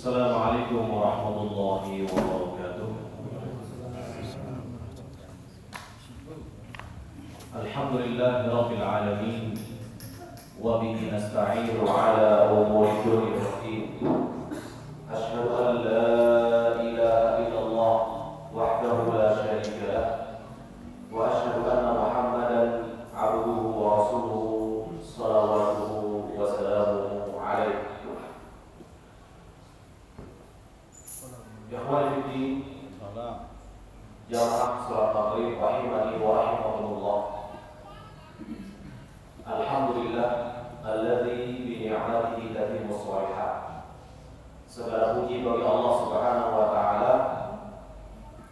Assalamualaikum warahmatullahi wabarakatuh. Alhamdulillahi rabbil alamin wa bihi nasta'inu ala umuri dunya waddin. Asyhadu an la ilaha illallah wahdahu la syarika lah wa asyhadu anna Muhammadan abduhu wa rasuluhu salawatuhu wa salamuhu alaihi. Ikhwani fiddin, jamaah salat maghrib rahimani wa rahimakumullah. Alhamdulillah alladzi bi ni'matihi tatimmu shalihat. Segala puji bagi Allah Subhanahu wa taala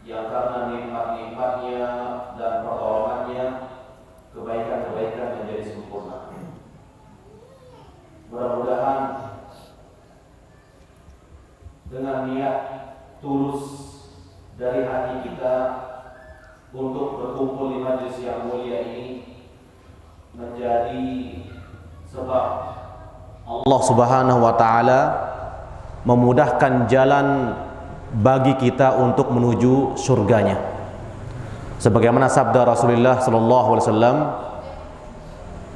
yang karena nikmat-nikmatnya dan pertolongannya kebaikan-kebaikan menjadi sempurna. Mudah-mudahan dengan niat tulus dari hati kita untuk berkumpul di majelis yang mulia ini menjadi sebab Allah Subhanahu wa taala memudahkan jalan bagi kita untuk menuju surganya. Sebagaimana sabda Rasulullah sallallahu alaihi wasallam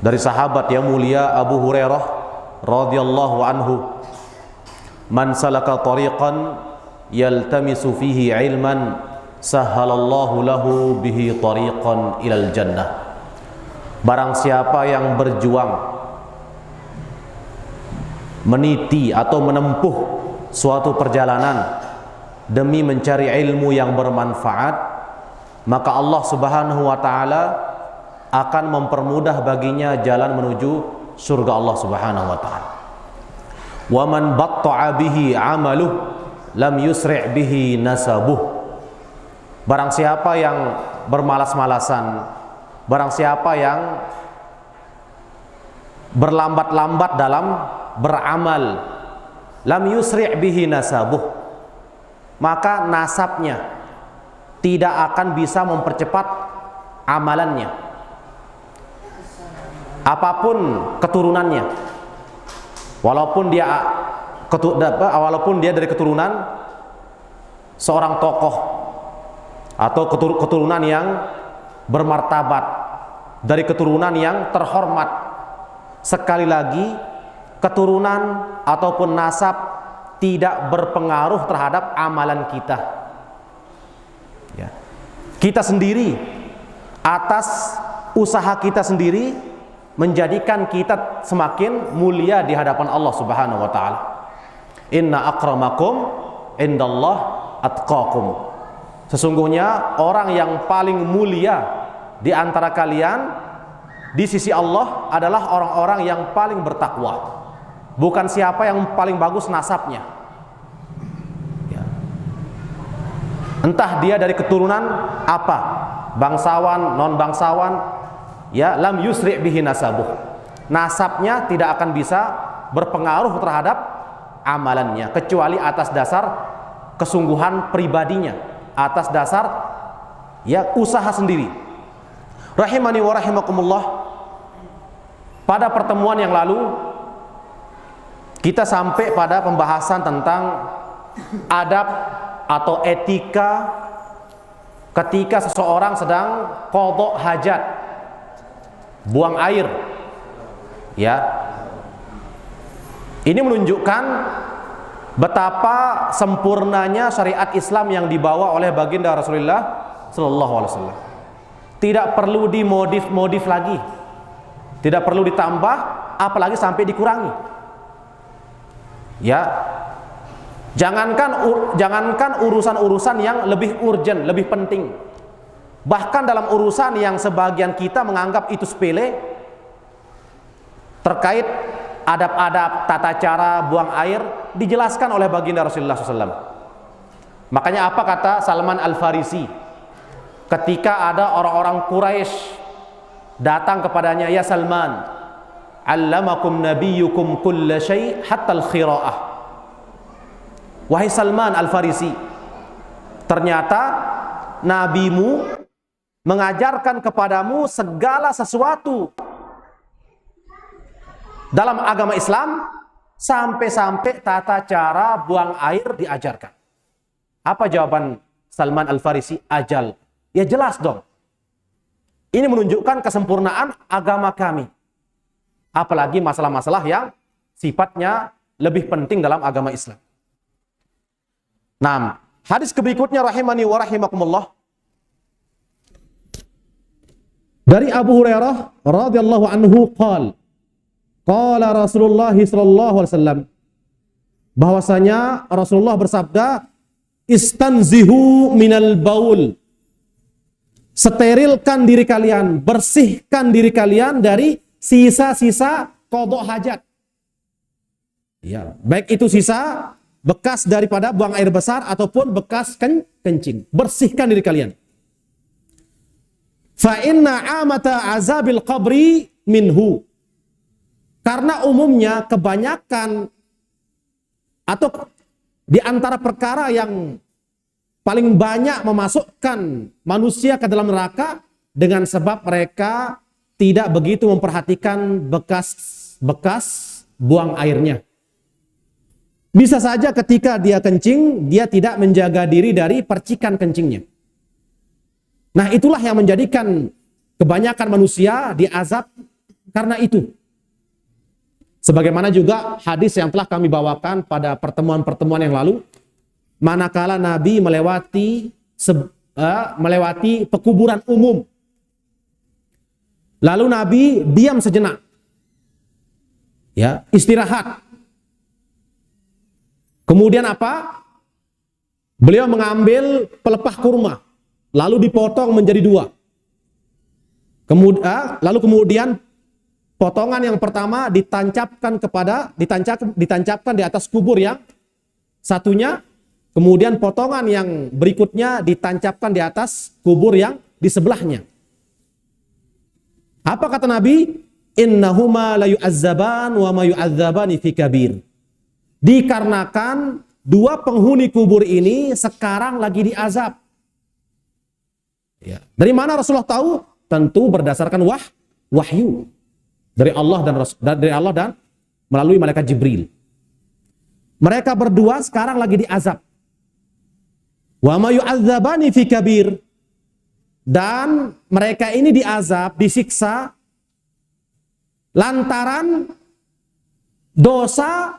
dari sahabat yang mulia Abu Hurairah radhiyallahu anhu, "Man salaka tariqan yaltamisu fihi ilman sahhalallahu lahu bihi tariqan ilal jannah." Barang siapa yang berjuang meniti atau menempuh suatu perjalanan demi mencari ilmu yang bermanfaat, maka Allah Subhanahu wa taala akan mempermudah baginya jalan menuju surga Allah Subhanahu wa taala. Wa man batta'a bihi 'amaluhu lam yusri' bihi nasabuh. Barang siapa yang bermalas-malasan, barang siapa yang berlambat-lambat dalam beramal, lam yusri' bihi nasabuh, maka nasabnya tidak akan bisa mempercepat amalannya, apapun keturunannya. Walaupun dia dari keturunan seorang tokoh atau keturunan yang bermartabat, dari keturunan yang terhormat, sekali lagi keturunan ataupun nasab tidak berpengaruh terhadap amalan kita. Ya. Kita sendiri atas usaha kita sendiri menjadikan kita semakin mulia di hadapan Allah Subhanahu wa taala. Inna akramakum indallah atqakum. Sesungguhnya orang yang paling mulia di antara kalian di sisi Allah adalah orang-orang yang paling bertakwa. Bukan siapa yang paling bagus nasabnya. Ya. Entah dia dari keturunan apa, bangsawan, non bangsawan, ya, lam yusri' bihi nasabuh. Nasabnya tidak akan bisa berpengaruh terhadap amalannya kecuali atas dasar kesungguhan pribadinya, atas dasar ya usaha sendiri. Rahimani wa rahimakumullah. Pada pertemuan yang lalu kita sampai pada pembahasan tentang adab atau etika ketika seseorang sedang qadha hajat, buang air. Ya. Ini menunjukkan betapa sempurnanya syariat Islam yang dibawa oleh baginda Rasulullah sallallahu alaihi wasallam. Tidak perlu dimodif-modif lagi. Tidak perlu ditambah, apalagi sampai dikurangi. Ya. Jangankan urusan-urusan yang lebih urgent, lebih penting. Bahkan dalam urusan yang sebagian kita menganggap itu sepele, terkait adab-adab tata cara buang air dijelaskan oleh baginda Rasulullah SAW. Makanya apa kata Salman Al-Farisi ketika ada orang-orang Quraisy datang kepadanya, "Ya Salman, 'allamakum nabiyyukum kulla syai' hatta al-khira'ah." Wahai Salman Al-Farisi, ternyata nabimu mengajarkan kepadamu segala sesuatu dalam agama Islam Sampai-sampai tata cara buang air diajarkan. Apa jawaban Salman Al-Farisi? Ajal. Ya jelas dong. Ini menunjukkan kesempurnaan agama kami. Apalagi masalah-masalah yang sifatnya lebih penting dalam agama Islam. Nah, hadis berikutnya rahimani wa rahimakumullah. Dari Abu Hurairah radhiyallahu anhu qala Rasulullah sallallahu alaihi wasallam, bahwasanya Rasulullah bersabda, istanzihu minal baul. Sterilkan diri kalian, bersihkan diri kalian dari sisa-sisa qada hajat. Ya, baik itu sisa bekas daripada buang air besar ataupun bekas kencing. Bersihkan diri kalian. Fa inna amata azabil qabri minhu. Karena umumnya kebanyakan atau di antara perkara yang paling banyak memasukkan manusia ke dalam neraka dengan sebab mereka tidak begitu memperhatikan bekas buang airnya. Bisa saja ketika dia kencing, dia tidak menjaga diri dari percikan kencingnya. Nah, itulah yang menjadikan kebanyakan manusia diazab karena itu. Sebagaimana juga hadis yang telah kami bawakan pada pertemuan-pertemuan yang lalu, manakala Nabi melewati pekuburan umum, lalu Nabi diam sejenak, ya, istirahat. Kemudian apa? Beliau mengambil pelepah kurma, lalu dipotong menjadi dua. Lalu kemudian potongan yang pertama ditancapkan di atas kubur yang satunya, kemudian potongan yang berikutnya ditancapkan di atas kubur yang di sebelahnya. Apa kata Nabi? Innahuma la yu'azzaban wa ma yu'azzabani fi kabir. Dikarenakan dua penghuni kubur ini sekarang lagi diazab. Ya. Dari mana Rasulullah tahu? Tentu berdasarkan wahyu dari Allah dan melalui malaikat Jibril. Mereka berdua sekarang lagi diazab. Wa ma yu'adzabani fi kabir. Dan mereka ini diazab, disiksa lantaran dosa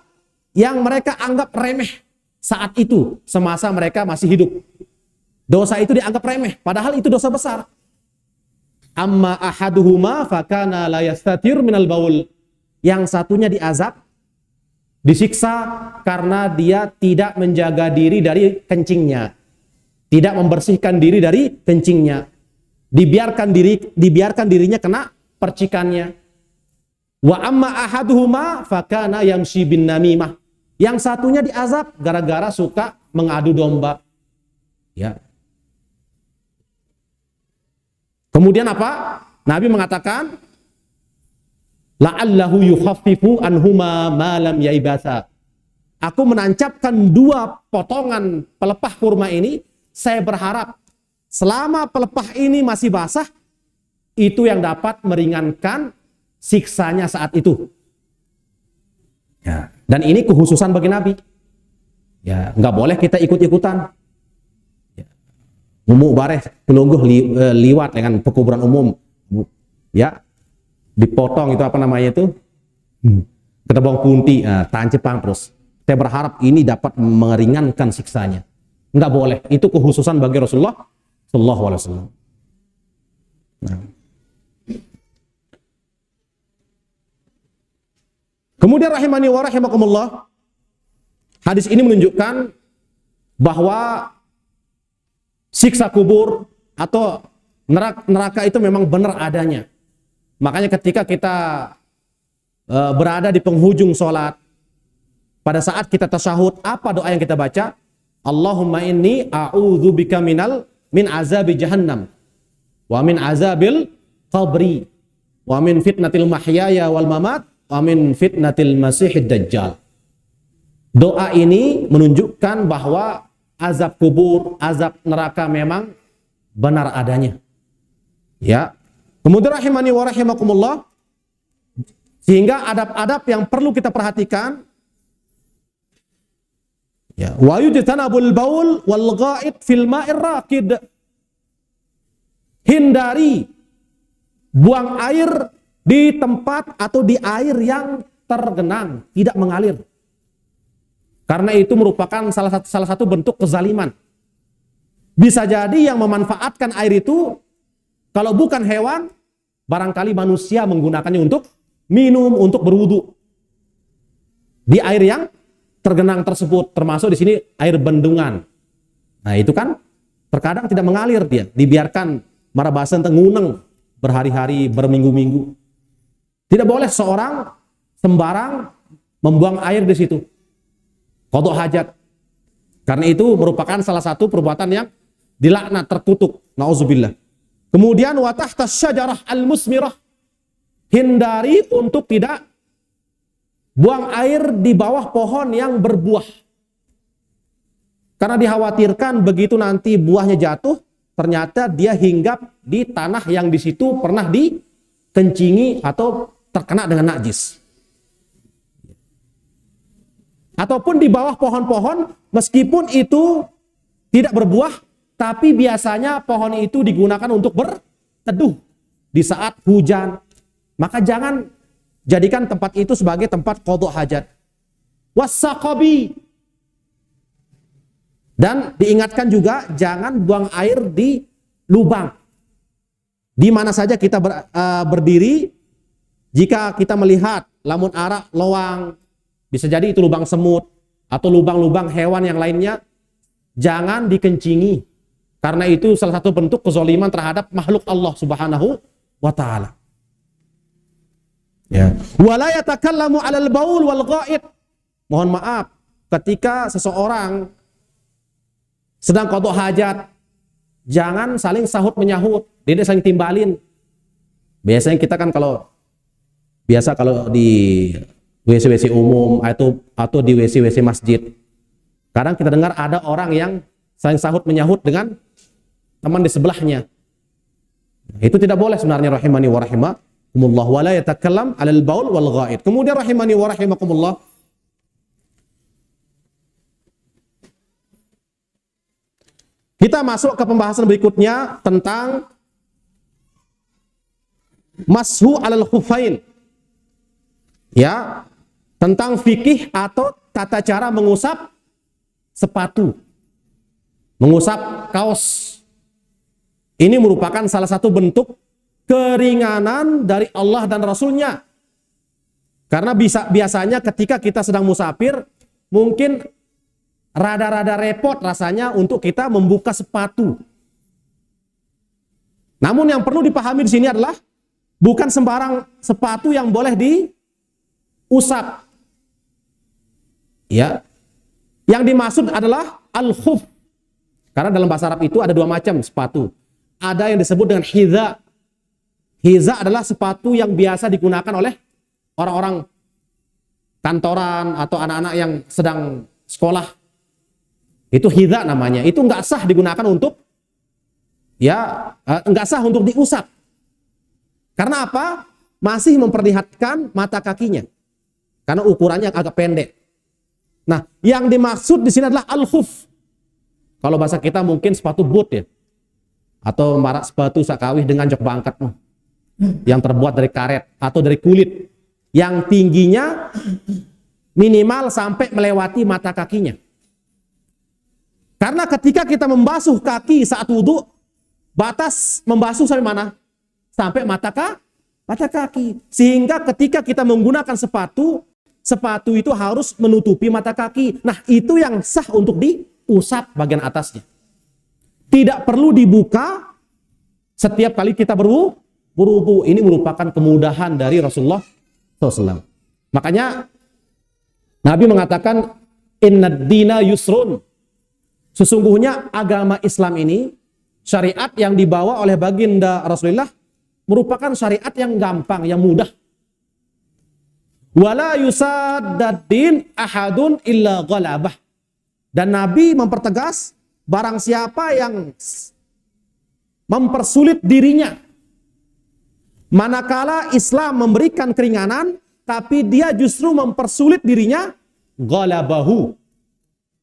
yang mereka anggap remeh saat itu, semasa mereka masih hidup. Dosa itu dianggap remeh, padahal itu dosa besar. Amma ahaduhuma fakana la yastatir minal baul. Yang satunya diazab, disiksa karena dia tidak menjaga diri dari kencingnya. Tidak membersihkan diri dari kencingnya. Dibiarkan dirinya kena percikannya. Wa amma ahaduhuma fakana yamshi bin namimah. Yang satunya diazab gara-gara suka mengadu domba. Ya. Kemudian apa? Nabi mengatakan, la'allahu yukhaffifu anhuma ma lam yaibasa. Aku menancapkan dua potongan pelepah kurma ini, saya berharap selama pelepah ini masih basah, itu yang dapat meringankan siksanya saat itu. Ya. Dan ini kekhususan bagi Nabi. Ya, nggak boleh kita ikut-ikutan. Ya. Umum bareh pelungguh liwat dengan pekuburan umum. Ya, dipotong itu apa namanya itu? Ketebong kunti, tancapang terus. Saya berharap ini dapat meringankan siksanya. Nggak boleh. Itu kekhususan bagi Rasulullah Sallallahu Alaihi Wasallam. Nah. Kemudian rahimani wa rahimakumullah, hadis ini menunjukkan bahwa siksa kubur atau neraka itu memang benar adanya. Makanya ketika kita berada di penghujung sholat, pada saat kita tasyahud, apa doa yang kita baca? Allahumma inni a'udzubika min azabi jahannam wa min azabil qabri wa min fitnatil mahyaya wal mamat wa min fitnatil masihid dajjal. Doa ini menunjukkan bahwa azab kubur, azab neraka memang benar adanya. Ya. Kemudian rahimani wa rahimakumullah, sehingga adab-adab yang perlu kita perhatikan Ya, wa yujtanabul baul wal ghaid fil ma'ir raqid. Hindari buang air di tempat atau di air yang tergenang, tidak mengalir. Karena itu merupakan salah satu bentuk kezaliman. Bisa jadi yang memanfaatkan air itu, kalau bukan hewan, barangkali manusia menggunakannya untuk minum, untuk berwudu. Di air yang tergenang tersebut, termasuk di sini air bendungan. Nah itu kan terkadang tidak mengalir dia, dibiarkan marabasan tenguneng berhari-hari, berminggu-minggu. Tidak boleh seorang sembarang membuang air di situ. Qadha hajat. Karena itu merupakan salah satu perbuatan yang dilaknat, terkutuk. Nauzubillah. Kemudian wa tahta syajarah al-musmirah. Hindari untuk tidak buang air di bawah pohon yang berbuah. Karena dikhawatirkan begitu nanti buahnya jatuh, ternyata dia hinggap di tanah yang di situ pernah dikencingi atau terkena dengan najis. Ataupun di bawah pohon-pohon, meskipun itu tidak berbuah, tapi biasanya pohon itu digunakan untuk berteduh di saat hujan. Maka jangan jadikan tempat itu sebagai tempat qadha hajat. Wasaqabi. Dan diingatkan juga jangan buang air di lubang. Di mana saja kita berdiri, jika kita melihat lamun arak lowang, bisa jadi itu lubang semut atau lubang-lubang hewan yang lainnya, jangan dikencingi. Karena itu salah satu bentuk kezaliman terhadap makhluk Allah Subhanahu wa taala. Ya. Wala yatakallamu 'alal baul wal ghaid. Mohon maaf, ketika seseorang sedang qadha hajat, jangan saling sahut menyahut, tidak saling timbalin. Biasanya kita kan kalau di WC-WC umum atau di WC-WC masjid, kadang kita dengar ada orang yang saling sahut menyahut dengan teman di sebelahnya. Itu tidak boleh sebenarnya, rahimani wa rahimakumullah. Wala yatakallam 'alal baul wal ghaid. Kemudian rahimani wa rahimakumullah, kita masuk ke pembahasan berikutnya tentang mashu 'alal khuffain. Ya, tentang fikih atau tata cara mengusap sepatu, mengusap kaos. Ini merupakan salah satu bentuk keringanan dari Allah dan Rasulnya. Karena biasanya ketika kita sedang musafir, mungkin rada-rada repot rasanya untuk kita membuka sepatu. Namun yang perlu dipahami di sini adalah bukan sembarang sepatu yang boleh diusap. Ya. Yang dimaksud adalah al-khuf. Karena dalam bahasa Arab itu ada dua macam sepatu. Ada yang disebut dengan hiza. Hiza adalah sepatu yang biasa digunakan oleh orang-orang kantoran atau anak-anak yang sedang sekolah. Itu hiza namanya. Itu nggak sah digunakan untuk nggak sah untuk diusap. Karena apa? Masih memperlihatkan mata kakinya. Karena ukurannya agak pendek. Nah, yang dimaksud di sini adalah al-khuf. Kalau bahasa kita mungkin sepatu boot ya. Atau marak sepatu sakawih dengan jok bangkat. Yang terbuat dari karet atau dari kulit. Yang tingginya minimal sampai melewati mata kakinya. Karena ketika kita membasuh kaki saat wudhu, batas membasuh sampai mana? Sampai mata kaki. Sehingga ketika kita menggunakan sepatu itu harus menutupi mata kaki. Nah, itu yang sah untuk diusap bagian atasnya. Tidak perlu dibuka setiap kali kita berwudu. Ini merupakan kemudahan dari Rasulullah SAW. Makanya Nabi mengatakan innad dina yusrun. Sesungguhnya agama Islam ini, syariat yang dibawa oleh baginda Rasulullah merupakan syariat yang gampang, yang mudah. Wala yusaddaddin ahadun illa ghalabah. Dan Nabi mempertegas, barang siapa yang mempersulit dirinya, manakala Islam memberikan keringanan, tapi dia justru mempersulit dirinya, ghalabahu.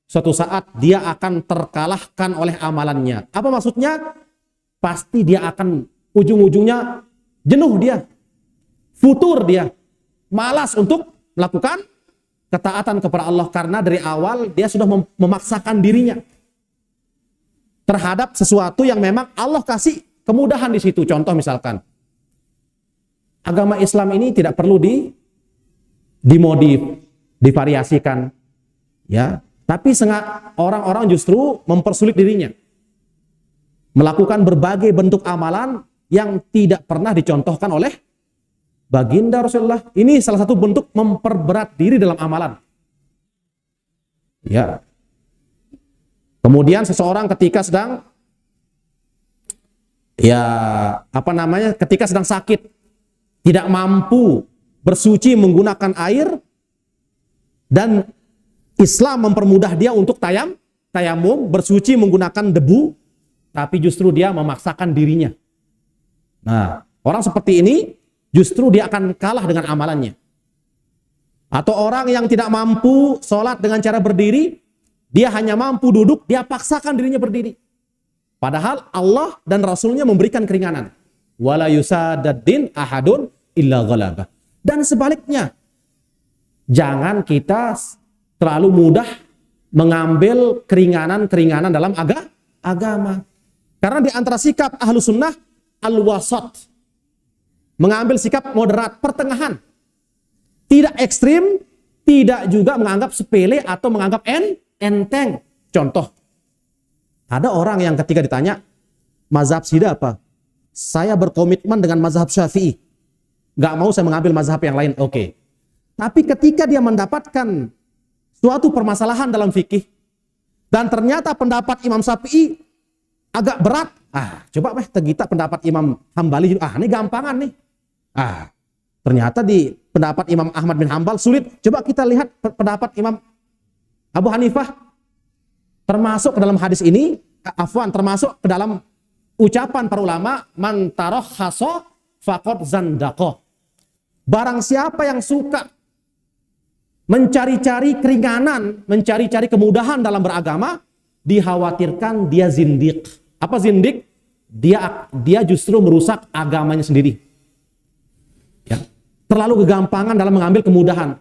suatu saat dia akan terkalahkan oleh amalannya. Apa maksudnya? Pasti dia akan ujung-ujungnya jenuh dia, futur dia, malas untuk melakukan ketaatan kepada Allah karena dari awal dia sudah memaksakan dirinya terhadap sesuatu yang memang Allah kasih kemudahan di situ. Contoh misalkan, agama Islam ini tidak perlu dimodif, divariasikan, ya. Tapi orang-orang justru mempersulit dirinya, melakukan berbagai bentuk amalan yang tidak pernah dicontohkan oleh baginda Rasulullah. Ini salah satu bentuk memperberat diri dalam amalan. Ya. Kemudian seseorang ketika sedang ketika sedang sakit, tidak mampu bersuci menggunakan air, dan Islam mempermudah dia untuk tayamum, bersuci menggunakan debu, tapi justru dia memaksakan dirinya. Nah, orang seperti ini justru dia akan kalah dengan amalannya. Atau orang yang tidak mampu sholat dengan cara berdiri, dia hanya mampu duduk, dia paksakan dirinya berdiri. Padahal Allah dan Rasulnya memberikan keringanan. Wala yusadaddin ahadun illa ghalabah. Dan sebaliknya, jangan kita terlalu mudah mengambil keringanan-keringanan dalam agama. Karena di antara sikap ahlu sunnah, al-wasat, mengambil sikap moderat, pertengahan. Tidak ekstrim, tidak juga menganggap sepele atau menganggap enteng. Contoh, ada orang yang ketika ditanya, mazhab Sida apa? Saya berkomitmen dengan mazhab Syafi'i. Gak mau saya mengambil mazhab yang lain. Oke. Tapi ketika dia mendapatkan suatu permasalahan dalam fikih, dan ternyata pendapat Imam Syafi'i agak berat, coba kita pendapat Imam Hambali, ini gampangan nih. Ternyata di pendapat Imam Ahmad bin Hambal sulit. Coba kita lihat pendapat Imam Abu Hanifah. Termasuk ke dalam hadis ini, termasuk ke dalam ucapan para ulama, man tarakhaso faqad zandaqah. Barang siapa yang suka mencari-cari keringanan, mencari-cari kemudahan dalam beragama, dikhawatirkan dia zindik. Apa zindik? Dia justru merusak agamanya sendiri. Ya. Terlalu kegampangan dalam mengambil kemudahan.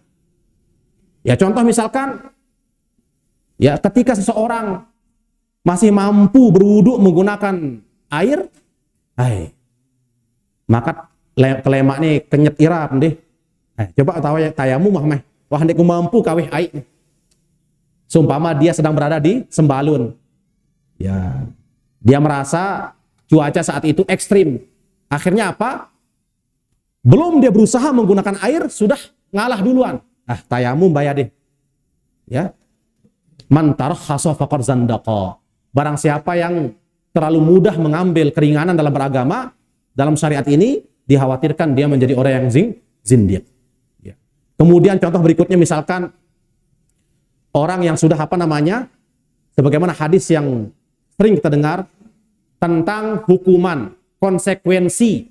Ya, contoh misalkan, ya, ketika seseorang masih mampu berwudu menggunakan air, maka kelemak nih kenyet irap deh. Coba tahu ya tayamum mah wah nek mampu kawih air. Seumpama dia sedang berada di sembalun. Ya. Dia merasa cuaca saat itu ekstrim. Akhirnya apa? Belum dia berusaha menggunakan air sudah ngalah duluan. Tayamum bayar deh. Ya. Man tarakhasa faqad zandaqa. Barang siapa yang terlalu mudah mengambil keringanan dalam beragama, dalam syariat ini dikhawatirkan dia menjadi orang yang zindiq. Ya. Kemudian contoh berikutnya misalkan orang yang sudah sebagaimana hadis yang sering kita dengar tentang hukuman, konsekuensi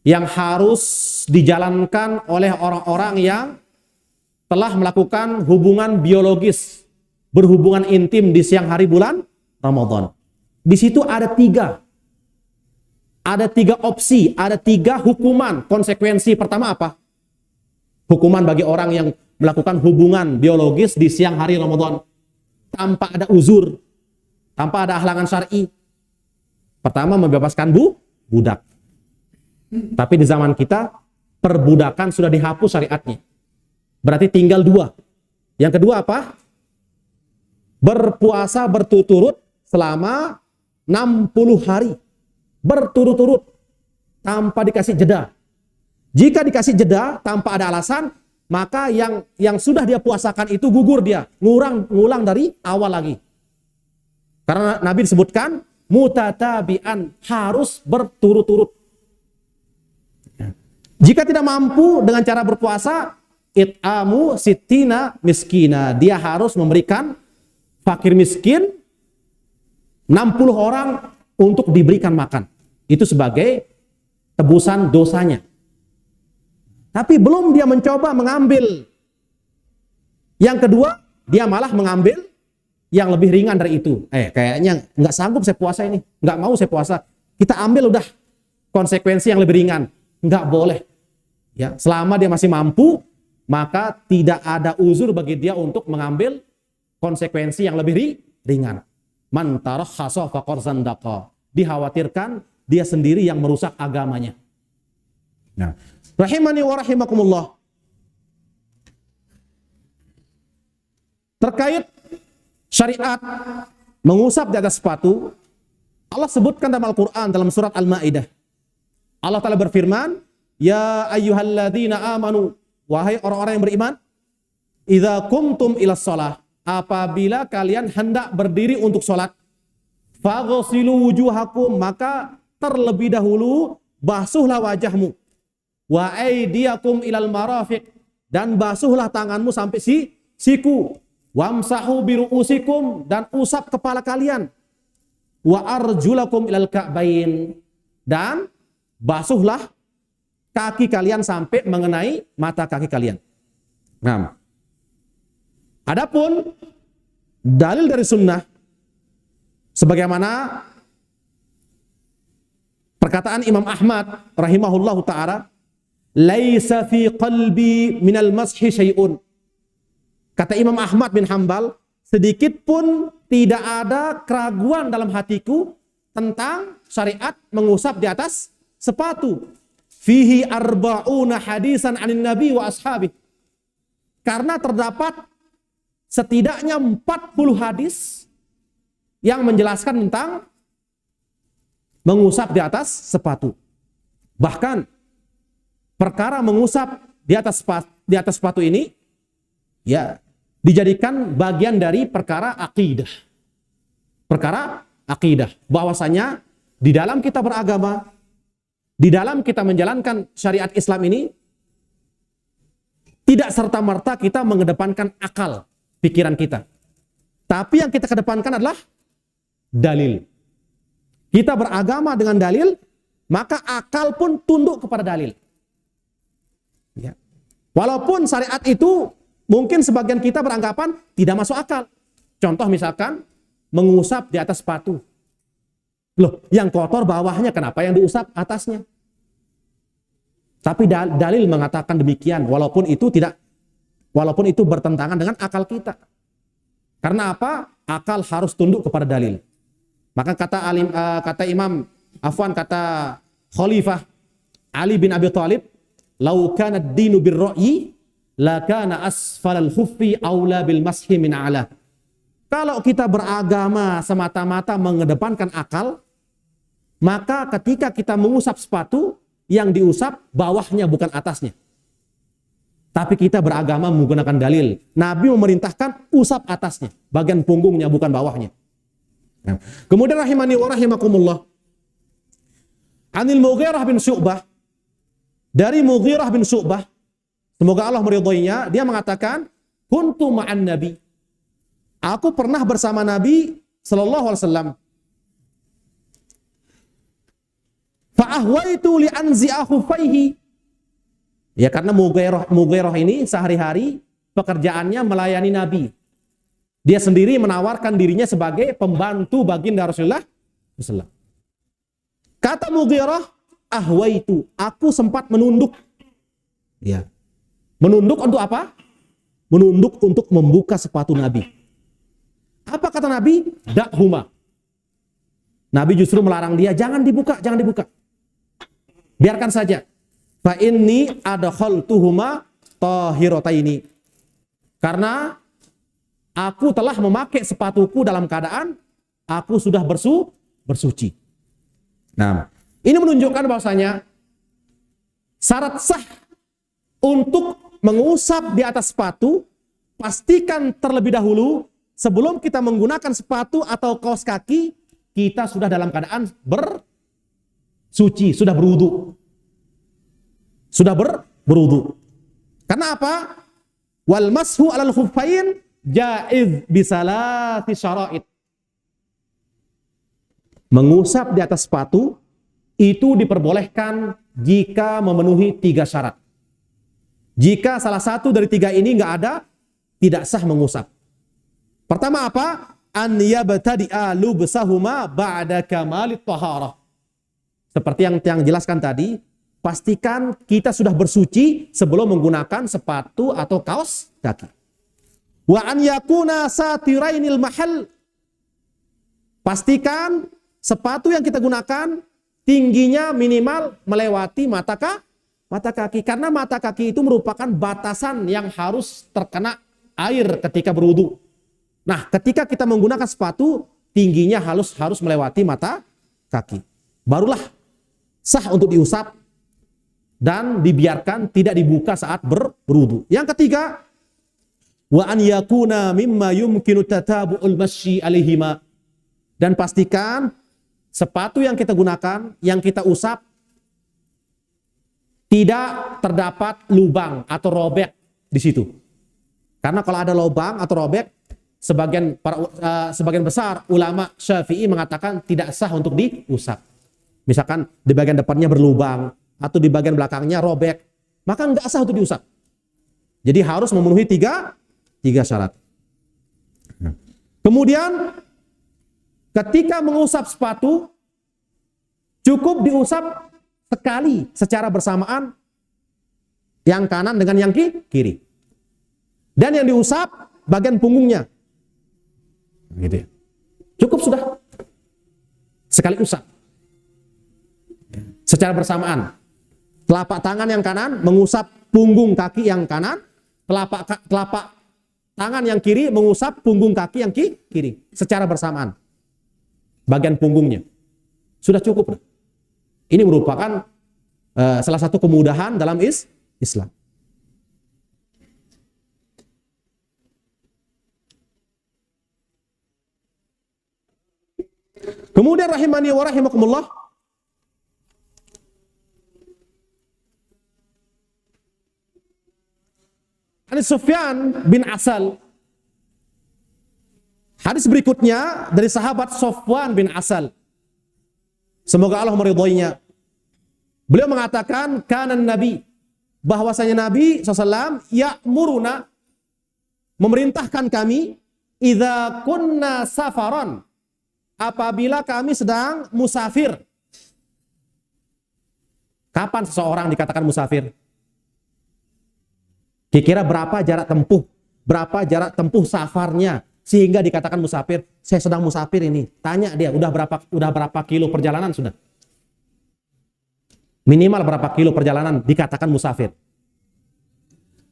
yang harus dijalankan oleh orang-orang yang telah melakukan hubungan biologis, berhubungan intim di siang hari bulan Ramadan. Di situ ada tiga opsi, ada tiga hukuman, konsekuensi. Pertama apa? Hukuman bagi orang yang melakukan hubungan biologis di siang hari Ramadan tanpa ada uzur, tanpa ada halangan syar'i. Pertama, membebaskan budak. Tapi di zaman kita perbudakan sudah dihapus syariatnya. Berarti tinggal dua. Yang kedua apa? Berpuasa berturut-turut selama 60 hari. Berturut-turut tanpa dikasih jeda. Jika dikasih jeda tanpa ada alasan, maka yang sudah dia puasakan itu gugur dia, ngulang dari awal lagi. Karena Nabi disebutkan mutatabi'an, harus berturut-turut. Jika tidak mampu dengan cara berpuasa, it'amu sittina miskina, dia harus memberikan fakir miskin 60 orang untuk diberikan makan. Itu sebagai tebusan dosanya. Tapi belum dia mencoba mengambil yang kedua, dia malah mengambil yang lebih ringan dari itu. Kayaknya nggak sanggup saya puasa ini, nggak mau saya puasa. Kita ambil udah konsekuensi yang lebih ringan. Nggak boleh. Ya, selama dia masih mampu, maka tidak ada uzur bagi dia untuk mengambil konsekuensi yang lebih ringan. Man tarakhasa faqad zandaqa. Dikhawatirkan dia sendiri yang merusak agamanya. Nah, rahimani wa rahimakumullah. Terkait syariat mengusap di atas sepatu, Allah sebutkan dalam Al-Quran dalam surat Al-Ma'idah. Allah Ta'ala berfirman, ya ayyuhalladzina amanu, wahai orang-orang yang beriman, idza qumtum ilas shalah, apabila kalian hendak berdiri untuk sholat, faghsilu wujuhakum, maka terlebih dahulu basuhlah wajahmu, wa aydiyakum ilal marafiq, dan basuhlah tanganmu sampai siku, wamsahu biru'usikum, dan usap kepala kalian, wa arjulakum ilal ka'bain, dan basuhlah kaki kalian sampai mengenai mata kaki kalian. Nah, adapun dalil dari sunnah sebagaimana perkataan Imam Ahmad rahimahullahu ta'ala, laisa fi qalbi minal mashi syai'un. Kata Imam Ahmad bin Hambal, sedikit pun tidak ada keraguan dalam hatiku tentang syariat mengusap di atas sepatu. Fihi arba'una hadisan anin nabi wa ashabi. Karena terdapat setidaknya 40 hadis yang menjelaskan tentang mengusap di atas sepatu. Bahkan perkara mengusap di atas sepatu ini ya dijadikan bagian dari perkara akidah. Perkara akidah, bahwasanya di dalam kita beragama, di dalam kita menjalankan syariat Islam ini, tidak serta-merta kita mengedepankan akal pikiran kita. Tapi yang kita kedepankan adalah dalil. Kita beragama dengan dalil, maka akal pun tunduk kepada dalil. Ya. Walaupun syariat itu mungkin sebagian kita beranggapan tidak masuk akal. Contoh misalkan mengusap di atas sepatu. Loh, yang kotor bawahnya, kenapa yang diusap atasnya? Tapi dalil mengatakan demikian, walaupun itu bertentangan dengan akal kita. Karena apa? Akal harus tunduk kepada dalil. Maka kata Khalifah Ali bin Abi Thalib, "Lau kana ad-dinu bir-ra'yi, la kana asfalal khuffi aula bil mashi min a'la." Kalau kita beragama semata-mata mengedepankan akal, maka ketika kita mengusap sepatu, yang diusap bawahnya bukan atasnya. Tapi kita beragama menggunakan dalil. Nabi memerintahkan usap atasnya, bagian punggungnya bukan bawahnya. Nah, kemudian rahimani wa rahimakumullah, Anil Mughirah bin Syu'bah, dari Mughirah bin Syu'bah, semoga Allah meridhoinya, dia mengatakan, kuntu ma'an Nabi. Aku pernah bersama Nabi sallallahu alaihi wasallam. Fa'ahwaitu li'anzi'a khuffaihi. Ya, karena Mughirah ini sehari-hari pekerjaannya melayani Nabi. Dia sendiri menawarkan dirinya sebagai pembantu baginda Rasulullah SAW. Kata Mughirah, ahwaitu, aku sempat menunduk. Ya. Menunduk untuk apa? Menunduk untuk membuka sepatu Nabi. Apa kata Nabi? Dakhuma. Nabi justru melarang dia, jangan dibuka, jangan dibuka. Biarkan saja. Fa inni adkhaltuhuma tahirataini. Karena aku telah memakai sepatuku dalam keadaan aku sudah bersuci. Nah, ini menunjukkan bahwasanya syarat sah untuk mengusap di atas sepatu, pastikan terlebih dahulu sebelum kita menggunakan sepatu atau kaos kaki, kita sudah dalam keadaan bersuci, sudah berwudu. Sudah berwudu. Karena apa? Wal mashu 'alal khuffain jaiz bisalati syara'id. Mengusap di atas sepatu itu diperbolehkan jika memenuhi 3 syarat. Jika salah satu dari 3 ini nggak ada, tidak sah mengusap. Pertama apa? an yabtadi'a lubsahuma ba'da kamalit taharah. Seperti yang jelaskan tadi, pastikan kita sudah bersuci sebelum menggunakan sepatu atau kaos kaki. Wa an yakuna satirainil mahal. Pastikan sepatu yang kita gunakan tingginya minimal melewati mata kaki. Karena mata kaki itu merupakan batasan yang harus terkena air ketika berwudu. Nah, ketika kita menggunakan sepatu, tingginya harus melewati mata kaki. Barulah sah untuk diusap dan dibiarkan tidak dibuka saat berwudu. Yang ketiga, wa an yakuna mimma yumkinu tatabu'ul masyi alaihima. Dan pastikan sepatu yang kita gunakan, yang kita usap, tidak terdapat lubang atau robek di situ. Karena kalau ada lubang atau robek, sebagian besar ulama Syafi'i mengatakan tidak sah untuk diusap. Misalkan di bagian depannya berlubang atau di bagian belakangnya robek, maka nggak sah untuk diusap. Jadi harus memenuhi tiga syarat. Kemudian ketika mengusap sepatu, cukup diusap sekali secara bersamaan, yang kanan dengan yang kiri. Dan yang diusap bagian punggungnya. Gitu ya. Cukup sudah. Sekali usap. Secara bersamaan. Telapak tangan yang kanan mengusap punggung kaki yang kanan, telapak tangan yang kiri mengusap punggung kaki yang kiri secara bersamaan. Bagian punggungnya. Sudah cukup. Ini merupakan salah satu kemudahan dalam Islam. Kemudian rahimani wa rahimakumullah, hadis Sufyan bin Asal. Hadis berikutnya dari sahabat Sufyan bin Asal. Semoga Allah meridhoinya. Beliau mengatakan, kanan Nabi, bahwasanya Nabi SAW ya'muruna, memerintahkan kami, idza kunna safaran, apabila kami sedang musafir. Kapan seseorang dikatakan musafir? Kira-kira berapa jarak tempuh safarnya sehingga dikatakan musafir? Saya sedang musafir ini. Tanya dia, udah berapa kilo perjalanan sudah? Minimal berapa kilo perjalanan dikatakan musafir.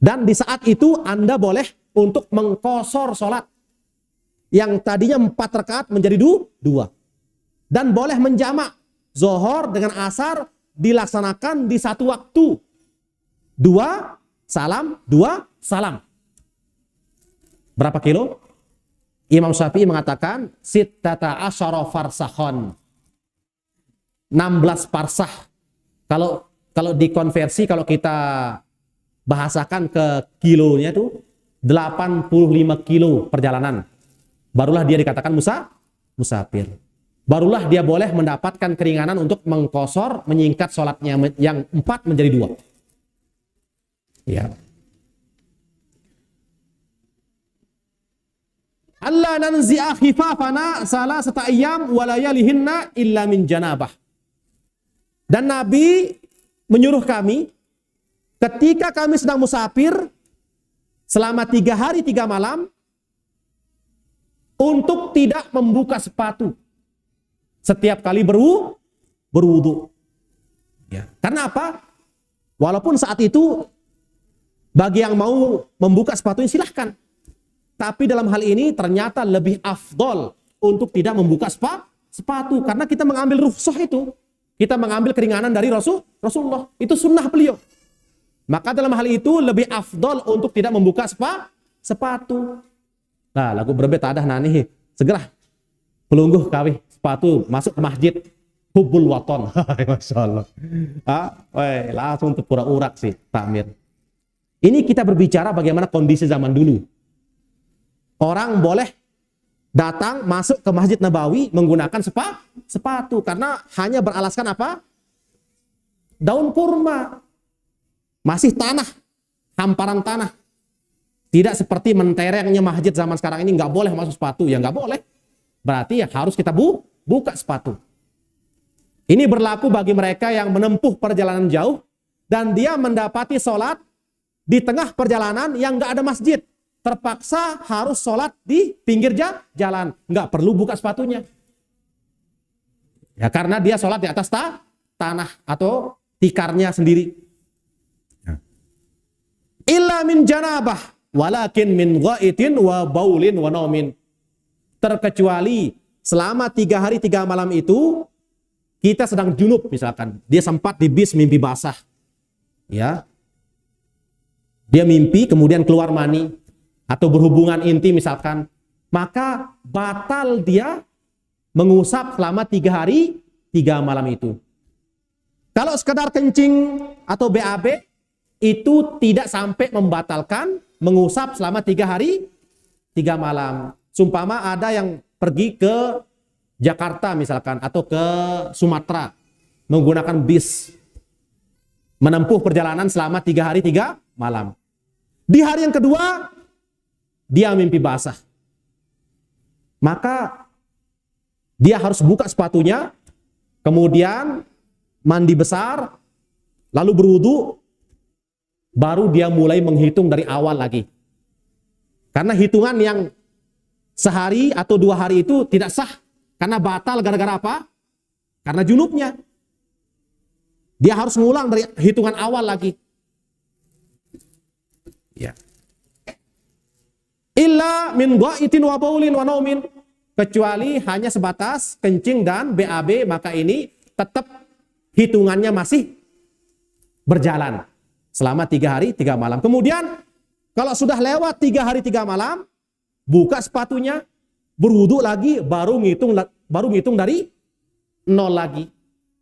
Dan di saat itu Anda boleh untuk mengqashar salat yang tadinya 4 rakaat menjadi 2. Dan boleh menjamak zuhur dengan asar dilaksanakan di satu waktu. 2 salam. Berapa kilo? Imam Syafi'i mengatakan sittata asyara farsakhon. 16 parsah. Kalau dikonversi, kalau kita bahasakan ke kilonya itu 85 kilo perjalanan. Barulah dia dikatakan musafir. Barulah dia boleh mendapatkan keringanan untuk mengqashar, menyingkat sholatnya yang 4 menjadi 2. Ya. Allah nanzi'a khifafana salasata ayyam wa layalihinna illa min janabah. Dan Nabi menyuruh kami ketika kami sedang musafir selama 3 hari 3 malam untuk tidak membuka sepatu setiap kali berwudu. Ya. Karena apa? Walaupun saat itu bagi yang mau membuka sepatunya silahkan. Tapi dalam hal ini ternyata lebih afdol untuk tidak membuka sepatu. Karena kita mengambil rukhsah itu. Kita mengambil keringanan dari Rasulullah. Itu sunnah beliau. Maka dalam hal itu lebih afdol untuk tidak membuka sepatu. Nah, lagu berbeda ada nani. Segera pelungguh kawih sepatu masuk ke masjid. Hubbul waton. Masya Allah. Langsung terpura urak sih Pak Amir. Ini kita berbicara bagaimana kondisi zaman dulu. Orang boleh datang masuk ke Masjid Nabawi menggunakan sepatu karena hanya beralaskan apa? Daun kurma. Masih tanah, hamparan tanah. Tidak seperti menterengnya masjid zaman sekarang ini nggak boleh masuk sepatu, ya nggak boleh. berarti ya harus kita buka sepatu. Ini berlaku bagi mereka yang menempuh perjalanan jauh dan dia mendapati sholat di tengah perjalanan yang nggak ada masjid. Terpaksa harus sholat di pinggir jalan. Nggak perlu buka sepatunya. Ya, karena dia sholat di atas tanah atau tikarnya sendiri. Illa min janabah walakin min ghaitin wa baulin wa naumin. Terkecuali selama 3 hari 3 malam itu kita sedang junub misalkan. Dia sempat di bis mimpi basah. Ya. Dia mimpi kemudian keluar mani atau berhubungan intim misalkan. Maka batal dia mengusap selama 3 hari 3 malam itu. Kalau sekedar kencing atau BAB itu tidak sampai membatalkan mengusap selama 3 hari 3 malam. Sumpama ada yang pergi ke Jakarta misalkan atau ke Sumatera menggunakan bis menempuh perjalanan selama 3 hari 3 malam. Di hari yang kedua dia mimpi basah. Maka dia harus buka sepatunya, kemudian mandi besar, lalu berwudu, baru dia mulai menghitung dari awal lagi. Karena hitungan yang sehari atau 2 hari itu tidak sah. Karena batal gara-gara apa? Karena junubnya. Dia harus ngulang dari hitungan awal lagi. Ya. Illa min ghaitin wa baulin wa naumin. Kecuali hanya sebatas kencing dan BAB, maka ini tetap hitungannya masih berjalan selama 3 hari 3 malam. Kemudian kalau sudah lewat 3 hari 3 malam, buka sepatunya, berwudu lagi, baru ngitung dari 0 lagi.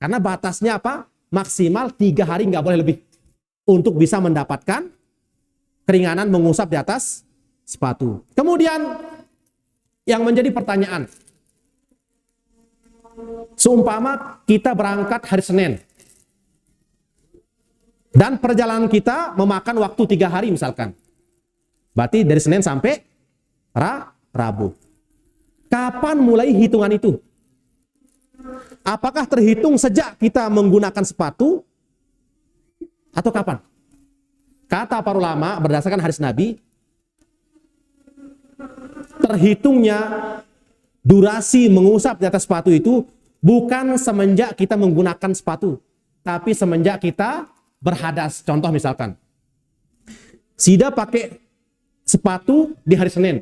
Karena batasnya apa? Maksimal 3 hari, nggak boleh lebih. Untuk bisa mendapatkan keringanan mengusap di atas sepatu. Kemudian yang menjadi pertanyaan, seumpama kita berangkat hari Senin dan perjalanan kita memakan waktu 3 hari misalkan. Berarti dari Senin sampai Rabu. Kapan mulai hitungan itu? Apakah terhitung sejak kita menggunakan sepatu atau kapan? Kata para ulama berdasarkan hadis Nabi, terhitungnya durasi mengusap di atas sepatu itu bukan semenjak kita menggunakan sepatu, tapi semenjak kita berhadas. Contoh misalkan, Sida pakai sepatu di hari Senin.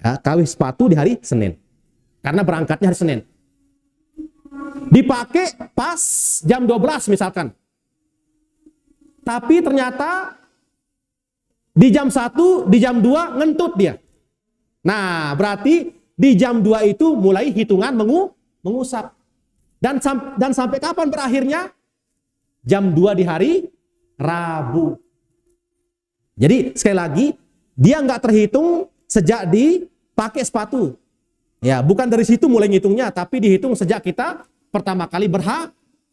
Ya, kawih sepatu di hari Senin. Karena berangkatnya hari Senin. Dipakai pas jam 12 misalkan. Tapi ternyata di jam 1, di jam 2 ngentut dia. Nah, berarti di jam 2 itu mulai hitungan mengusap. Dan sampai kapan berakhirnya? Jam 2 di hari Rabu. Jadi sekali lagi, dia nggak terhitung sejak dipakai sepatu. Ya, bukan dari situ mulai ngitungnya, tapi dihitung sejak kita pertama kali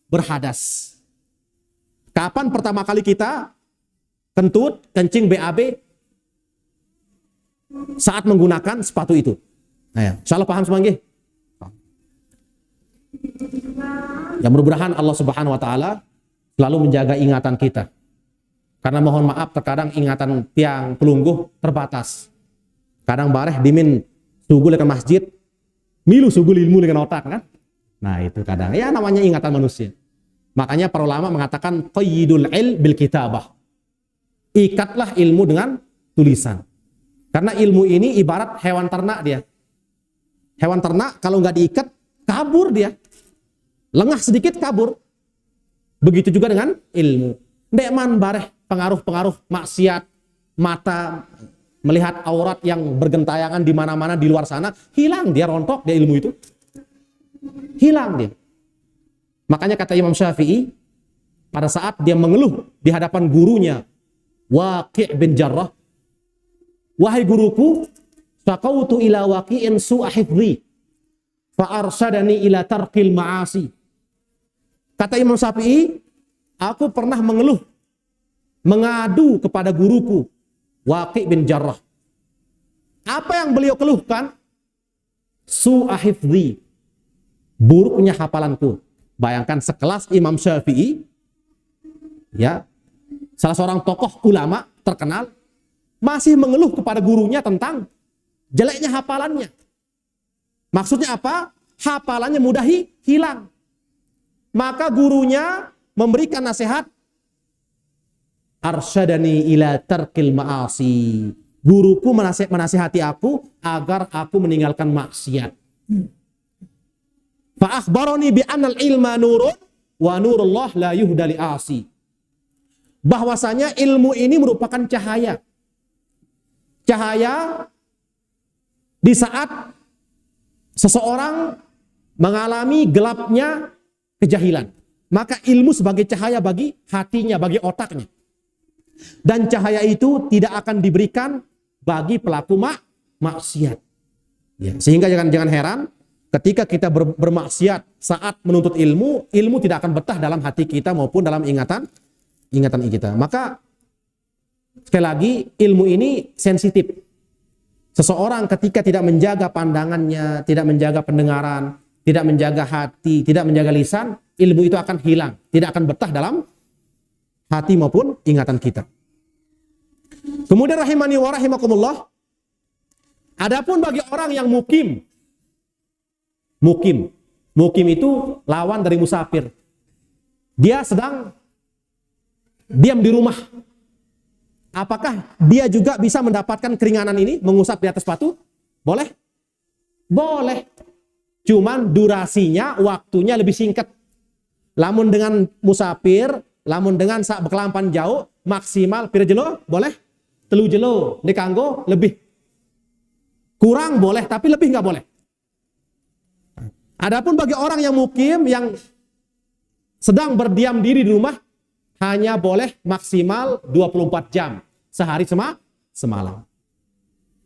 berhadas. Kapan pertama kali kita kentut, kencing, BAB? Saat menggunakan sepatu itu. Nah, ya. Insyaallah paham semuanya. Ya, mudah-mudahan Allah Subhanahu wa taala selalu menjaga ingatan kita. Karena mohon maaf terkadang ingatan tiang pelungguh terbatas. Kadang bareh dimin sugu lekan masjid, milu sugu ilmu lekan otak kan? Nah, itu kadang ya namanya ingatan manusia. Makanya para ulama mengatakan qayyidul ilm bil kitabah. Ikatlah ilmu dengan tulisan. Karena ilmu ini ibarat hewan ternak dia. Hewan ternak kalau nggak diikat kabur dia. Lengah sedikit kabur. Begitu juga dengan ilmu. Ndekman bareh pengaruh-pengaruh maksiat, mata melihat aurat yang bergentayangan di mana-mana di luar sana, hilang dia, rontok dia ilmu itu. Hilang dia. Makanya kata Imam Syafi'i, pada saat dia mengeluh di hadapan gurunya, Waqi' bin Jarrah, wahai guruku, faqautu ila Waqi'in su'a hifdhi, fa arsyadani ila tarkil ma'asi. Kata Imam Syafi'i, aku pernah mengeluh, mengadu kepada guruku, Waqi' bin Jarrah. Apa yang beliau keluhkan? su'a hifdzi, buruknya hafalanku. Bayangkan sekelas Imam Syafi'i, ya, salah seorang tokoh ulama terkenal, masih mengeluh kepada gurunya tentang jeleknya hafalannya. Maksudnya apa? Hafalannya mudah hilang. Maka gurunya memberikan nasihat, arsyadani ila tarkil ma'asi. Guruku menasihati aku agar aku meninggalkan maksiat. Fa akhbarani bi anal ilma nurun wa nurullah la yuhda li asi. Bahwasanya ilmu ini merupakan cahaya. Cahaya di saat seseorang mengalami gelapnya kejahilan. Maka ilmu sebagai cahaya bagi hatinya, bagi otaknya. Dan cahaya itu tidak akan diberikan bagi pelaku maksiat. Ya, sehingga jangan heran ketika kita bermaksiat saat menuntut ilmu, ilmu tidak akan betah dalam hati kita maupun dalam ingatan kita. Maka sekali lagi ilmu ini sensitif. Seseorang ketika tidak menjaga pandangannya, tidak menjaga pendengaran, tidak menjaga hati, tidak menjaga lisan, ilmu itu akan hilang, tidak akan betah dalam hati maupun ingatan kita. Kemudian rahimani wa rahimakumullah, adapun bagi orang yang mukim itu lawan dari musafir. Dia sedang diam di rumah. Apakah dia juga bisa mendapatkan keringanan ini, mengusap di atas batu? Boleh? Boleh. Cuman durasinya, waktunya lebih singkat. Lamun dengan musafir, lamun dengan sak bekelampan jauh, maksimal pira jelo? Boleh? 3 jelo. Dikanggo lebih. Kurang boleh, tapi lebih nggak boleh. Adapun bagi orang yang mukim, yang sedang berdiam diri di rumah, hanya boleh maksimal 24 jam. Sehari semalam.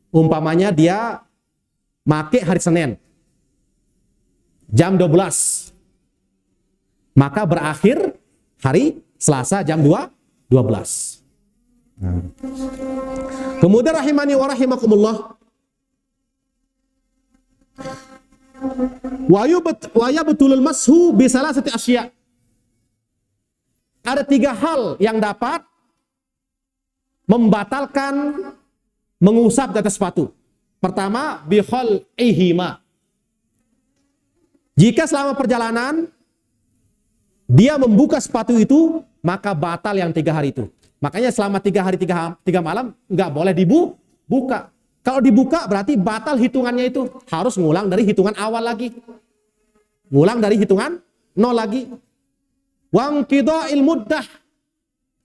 Umpamanya dia make hari Senin. Jam 12. Maka berakhir hari Selasa jam 12. Kemudian rahimani wa rahimakumullah, wa yabtulul mashu bi salasati asya. Ada 3 hal yang dapat membatalkan mengusap di atas sepatu. Pertama, bi khal'ihima. Jika selama perjalanan dia membuka sepatu itu, maka batal yang 3 hari itu. Makanya selama 3 hari 3 malam nggak boleh dibuka. Kalau dibuka berarti batal hitungannya itu. Harus ngulang dari hitungan awal lagi. Ngulang dari hitungan 0 lagi. Wangqidha'il muddah.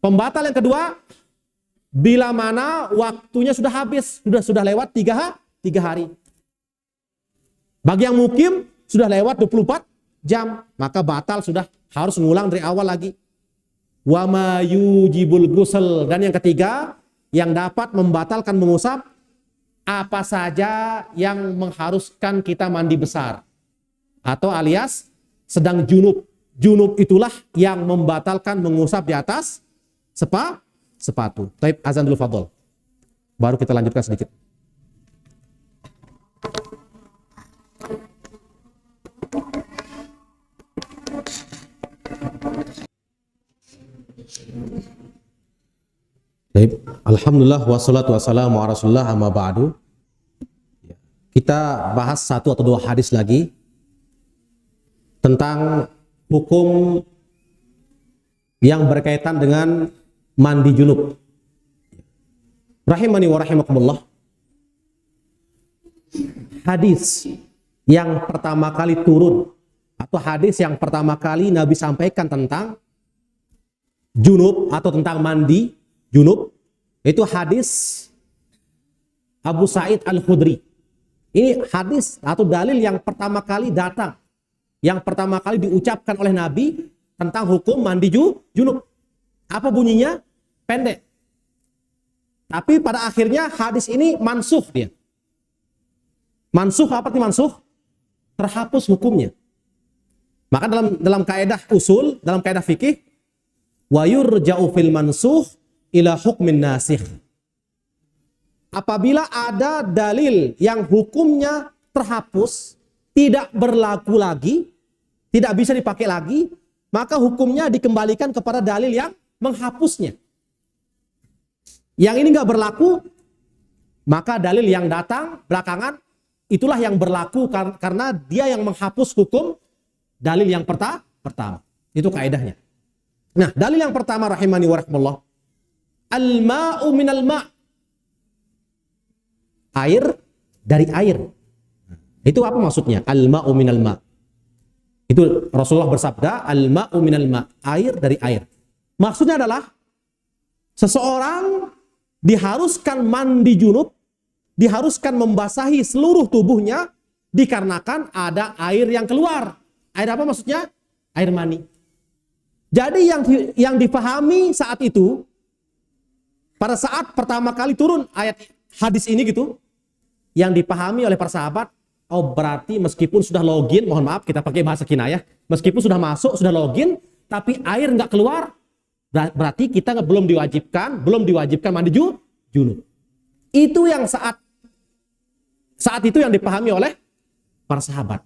Pembatal yang kedua, bila mana waktunya sudah habis, sudah lewat 3 hari. Bagi yang mukim sudah lewat 24 jam, maka batal, sudah harus ngulang dari awal lagi. Wa ma yujibul ghusl. Dan yang ketiga, yang dapat membatalkan mengusap, apa saja yang mengharuskan kita mandi besar atau alias sedang junub. Junub itulah yang membatalkan mengusap di atas sepatu. Taib, azan dulu fadol. Baru kita lanjutkan sedikit. Taib, alhamdulillah wassalatu wassalamu ala rasulillah amma ba'du. Kita bahas 1 atau 2 hadis lagi tentang hukum yang berkaitan dengan mandi junub. Rahimani wa rahimakumullah. Hadis yang pertama kali turun atau hadis yang pertama kali Nabi sampaikan tentang junub atau tentang mandi junub itu hadis Abu Sa'id Al-Khudri. Ini hadis atau dalil yang pertama kali datang, yang pertama kali diucapkan oleh Nabi tentang hukum mandi junub. Apa bunyinya? Pendek. Tapi pada akhirnya hadis ini mansukh dia. Mansukh apa arti mansukh? Terhapus hukumnya. Maka dalam kaidah usul, dalam kaidah fikih, wa yurja'u fil mansukh ila hukmin nasikh. Apabila ada dalil yang hukumnya terhapus, tidak berlaku lagi, tidak bisa dipakai lagi, maka hukumnya dikembalikan kepada dalil yang menghapusnya. Yang ini nggak berlaku, maka dalil yang datang belakangan itulah yang berlaku karena dia yang menghapus hukum dalil yang pertama. Itu kaidahnya. Nah, dalil yang pertama rahimani wa rahmatullah. Al-ma'u minal ma'. Air dari air. Itu apa maksudnya? Al-ma'u minal ma'. Itu Rasulullah bersabda, al-ma'u minal ma', air dari air. Maksudnya adalah seseorang diharuskan mandi junub, diharuskan membasahi seluruh tubuhnya dikarenakan ada air yang keluar. Air apa maksudnya? Air mani. Jadi yang dipahami saat itu, pada saat pertama kali turun ayat hadis ini gitu, yang dipahami oleh para sahabat, oh berarti meskipun sudah login, mohon maaf kita pakai bahasa kinayah, meskipun sudah masuk, sudah login, tapi air nggak keluar, berarti kita belum diwajibkan mandi junub. Itu yang saat itu yang dipahami oleh para sahabat.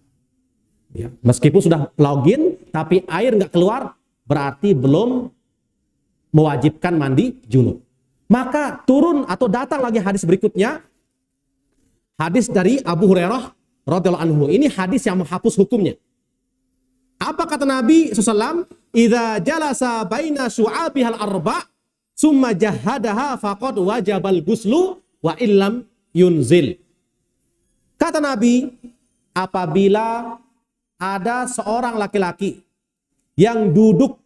Ya, meskipun sudah login, tapi air nggak keluar, berarti belum mewajibkan mandi junub. Maka turun atau datang lagi hadis berikutnya, hadis dari Abu Hurairah radhiyallahu anhu. Ini hadis yang menghapus hukumnya. Apa kata Nabi SAW? Idza jalasa baina syu'abihal arba' summa jahadaha faqad wajabal ghuslu wa illam yunzil. Kata Nabi, apabila ada seorang laki-laki yang duduk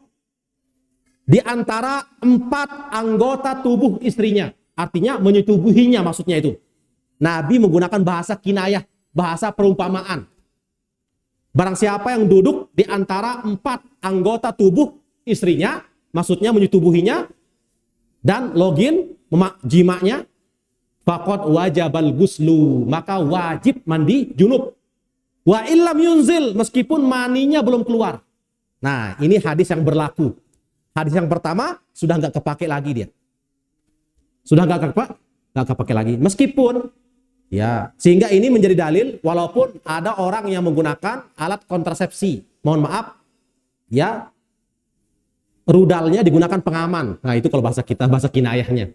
di antara 4 anggota tubuh istrinya, artinya menyetubuhinya maksudnya itu. Nabi menggunakan bahasa kinayah, bahasa perumpamaan. Barang siapa yang duduk di antara 4 anggota tubuh istrinya, maksudnya menyetubuhinya, dan login, jimaknya, faqad wajabal ghuslu, maka wajib mandi junub. Wa illam yunzil, meskipun maninya belum keluar. Nah, ini hadis yang berlaku. Hadis yang pertama sudah nggak kepake lagi dia. Sudah nggak kepake lagi. Meskipun ya, sehingga ini menjadi dalil walaupun ada orang yang menggunakan alat kontrasepsi. Mohon maaf, ya rudalnya digunakan pengaman. Nah, itu kalau bahasa kita, bahasa kinayahnya.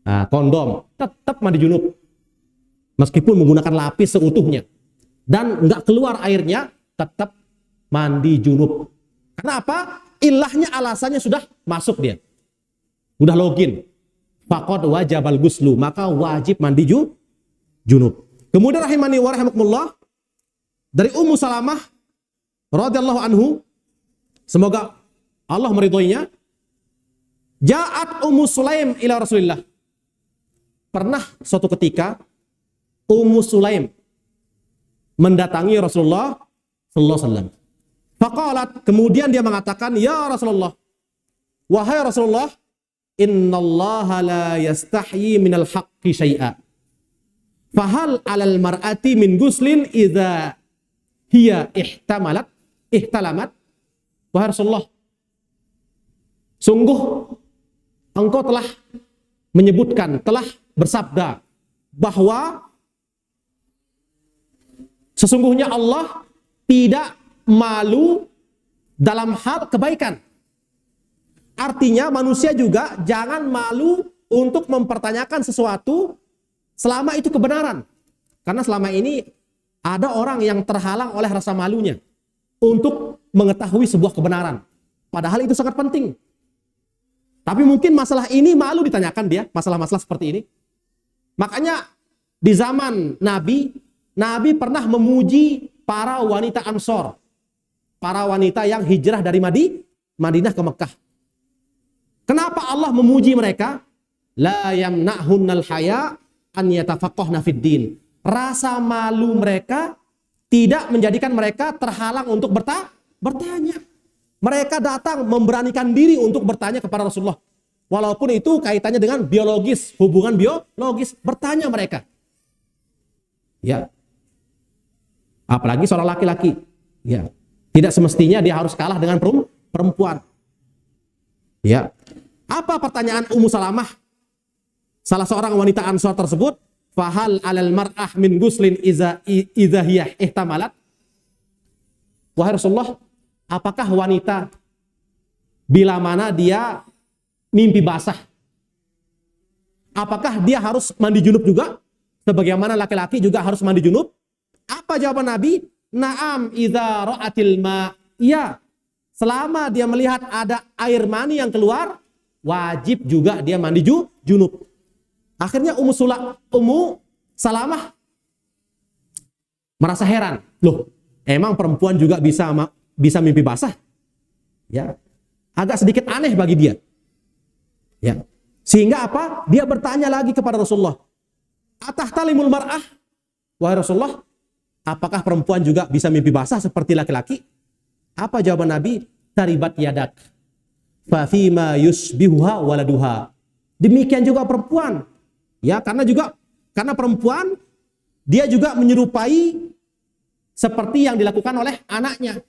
Nah, kondom tetap mandi junub. Meskipun menggunakan lapis seutuhnya dan nggak keluar airnya, tetap mandi junub. Kenapa? Ilahnya, alasannya sudah masuk dia. Udah login. Faqad wajabal ghuslu, maka wajib mandi junub. Kemudian rahimani wa rahimakumullah, dari Ummu Salamah radhiyallahu anhu, semoga Allah meridhoinya, ja'at Ummu Sulaim ila Rasulillah. Pernah suatu ketika Ummu Sulaim mendatangi Rasulullah sallallahu alaihi wasallam. Faqalat, kemudian dia mengatakan, ya Rasulullah, wahai Rasulullah, innallaha la yastahyi minal haqqi syai'a. Fahal 'alal mar'ati min guslin idza hiya ihtalamat. Wahai Rasulullah, sungguh engkau telah menyebutkan, telah bersabda bahwa sesungguhnya Allah tidak malu dalam hal kebaikan. Artinya manusia juga jangan malu untuk mempertanyakan sesuatu selama itu kebenaran. Karena selama ini ada orang yang terhalang oleh rasa malunya untuk mengetahui sebuah kebenaran. Padahal itu sangat penting. Tapi mungkin masalah ini malu ditanyakan dia, masalah-masalah seperti ini. Makanya di zaman Nabi pernah memuji para wanita Ansor. Para wanita yang hijrah dari Madinah ke Mekah. Kenapa Allah memuji mereka? La yamna'hunnal haya an yatafaqqahna fid din. Rasa malu mereka tidak menjadikan mereka terhalang untuk bertanya. Mereka datang memberanikan diri untuk bertanya kepada Rasulullah. Walaupun itu kaitannya dengan biologis, hubungan biologis, bertanya mereka. Ya. Apalagi seorang laki-laki. Ya. Tidak semestinya dia harus kalah dengan perempuan. Ya. Apa pertanyaan Ummu Salamah? Salah seorang wanita Ansor tersebut, fahal 'alal mar'ah min guslin idza hiya ihtamalat? Wahai Rasulullah, apakah wanita bila mana dia mimpi basah, apakah dia harus mandi junub juga? Sebagaimana laki-laki juga harus mandi junub? Apa jawaban Nabi? Na'am idza ra'atil ma. Ya, selama dia melihat ada air mani yang keluar, wajib juga dia mandi junub. Akhirnya Ummu Salamah merasa heran. Loh, emang perempuan juga bisa mimpi basah? Ya. Agak sedikit aneh bagi dia. Ya. Sehingga apa? Dia bertanya lagi kepada Rasulullah. Atahtalimul mar'ah? Wahai Rasulullah, apakah perempuan juga bisa mimpi basah seperti laki-laki? Apa jawaban Nabi? Taribat yadak fa fima yusbihuha waladuha. Demikian juga perempuan. Ya, karena perempuan dia juga menyerupai seperti yang dilakukan oleh anaknya.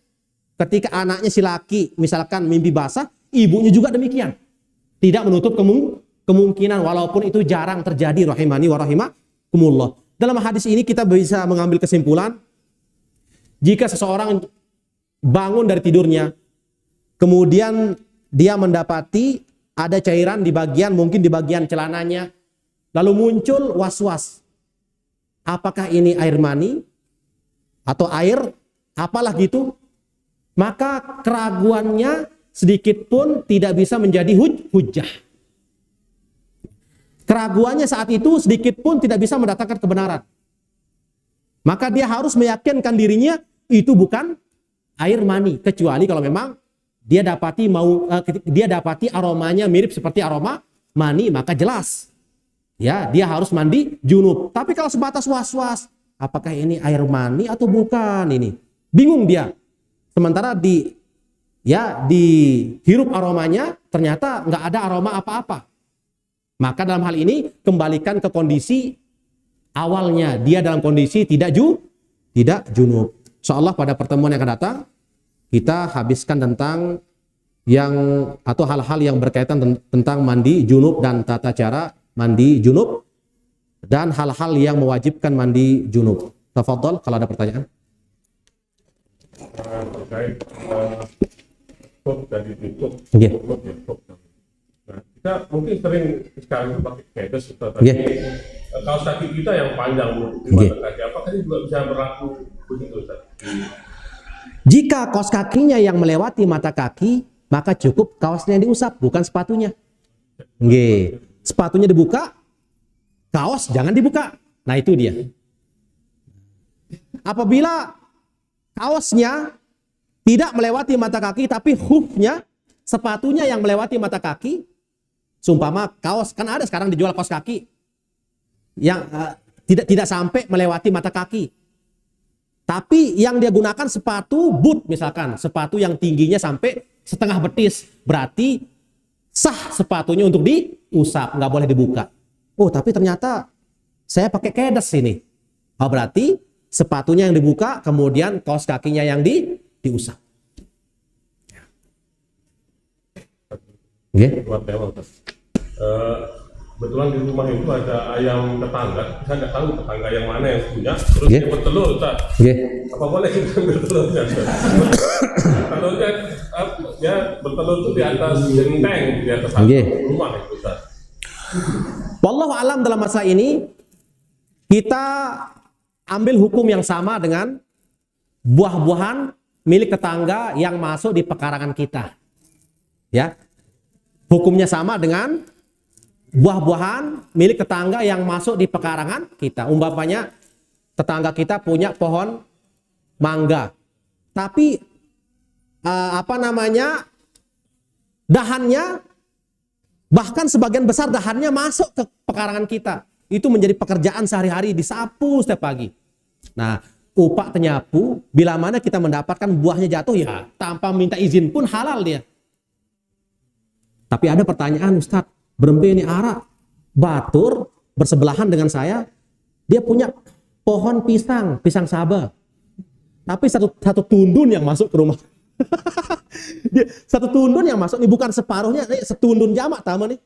Ketika anaknya si laki misalkan mimpi basah, ibunya juga demikian. Tidak menutup kemungkinan, walaupun itu jarang terjadi, rahimani wa rahimakumullah. Dalam hadis ini kita bisa mengambil kesimpulan, jika seseorang bangun dari tidurnya, kemudian dia mendapati ada cairan mungkin di bagian celananya, lalu muncul was-was. Apakah ini air mani atau air apalah gitu? Maka keraguannya sedikit pun tidak bisa menjadi hujjah. Keraguannya saat itu sedikit pun tidak bisa mendatangkan kebenaran. Maka dia harus meyakinkan dirinya itu bukan air mani, kecuali kalau memang dia dapati aromanya mirip seperti aroma mani, maka jelas ya dia harus mandi junub. Tapi kalau sebatas was-was, apakah ini air mani atau bukan, ini bingung dia. Sementara dihirup aromanya ternyata nggak ada aroma apa-apa. Maka dalam hal ini kembalikan ke kondisi awalnya, dia dalam kondisi tidak junub. Insyaallah pada pertemuan yang akan datang kita habiskan tentang hal-hal yang berkaitan tentang mandi junub dan tata cara mandi junub dan hal-hal yang mewajibkan mandi junub. Tafadhol kalau ada pertanyaan. Terkait top dari tutup. Yeah. Nah, kita mungkin sering sekarang itu pakai kedes, tapi kaos kaki kita yang panjang di mata kaki, apakah ini juga bisa berlaku begitu, Ustaz? Jika kaos kakinya yang melewati mata kaki, maka cukup kaosnya yang diusap, bukan sepatunya. Nggih. Sepatunya dibuka, kaos jangan dibuka. Nah, itu dia. Apabila kaosnya tidak melewati mata kaki, tapi hoofnya, sepatunya yang melewati mata kaki, seumpama kaos, kan ada sekarang dijual kaos kaki yang tidak sampai melewati mata kaki. Tapi yang dia gunakan sepatu boot misalkan, sepatu yang tingginya sampai setengah betis, berarti sah sepatunya untuk diusap, nggak boleh dibuka. Oh, tapi ternyata saya pakai kedes ini. Oh, berarti sepatunya yang dibuka, kemudian kaos kakinya yang diusap. Okay. Kebetulan di rumah itu ada ayam tetangga, saya nggak tahu tetangga yang mana yang punya, terus dia bertelur, Ustaz. Apa boleh kita ambil telurnya? Telurnya ya bertelur itu di atas genteng, di atas rumah itu, Ustaz. Wallahu alam, dalam masa ini kita ambil hukum yang sama dengan buah-buahan milik tetangga yang masuk di pekarangan kita. Ya. Hukumnya sama dengan buah-buahan milik tetangga yang masuk di pekarangan kita. Umpamanya tetangga kita punya pohon mangga, tapi dahannya, bahkan sebagian besar dahannya masuk ke pekarangan kita. Itu menjadi pekerjaan sehari-hari, disapu setiap pagi. Nah, upak penyapu, bila mana kita mendapatkan buahnya jatuh, ya tanpa minta izin pun halal dia. Tapi ada pertanyaan, Ustadz, berembe ini ara batur bersebelahan dengan saya, dia punya pohon pisang Sabah, tapi satu tundun yang masuk ke rumah. Satu tundun yang masuk, ini bukan separuhnya, setundun jamak tamu nih.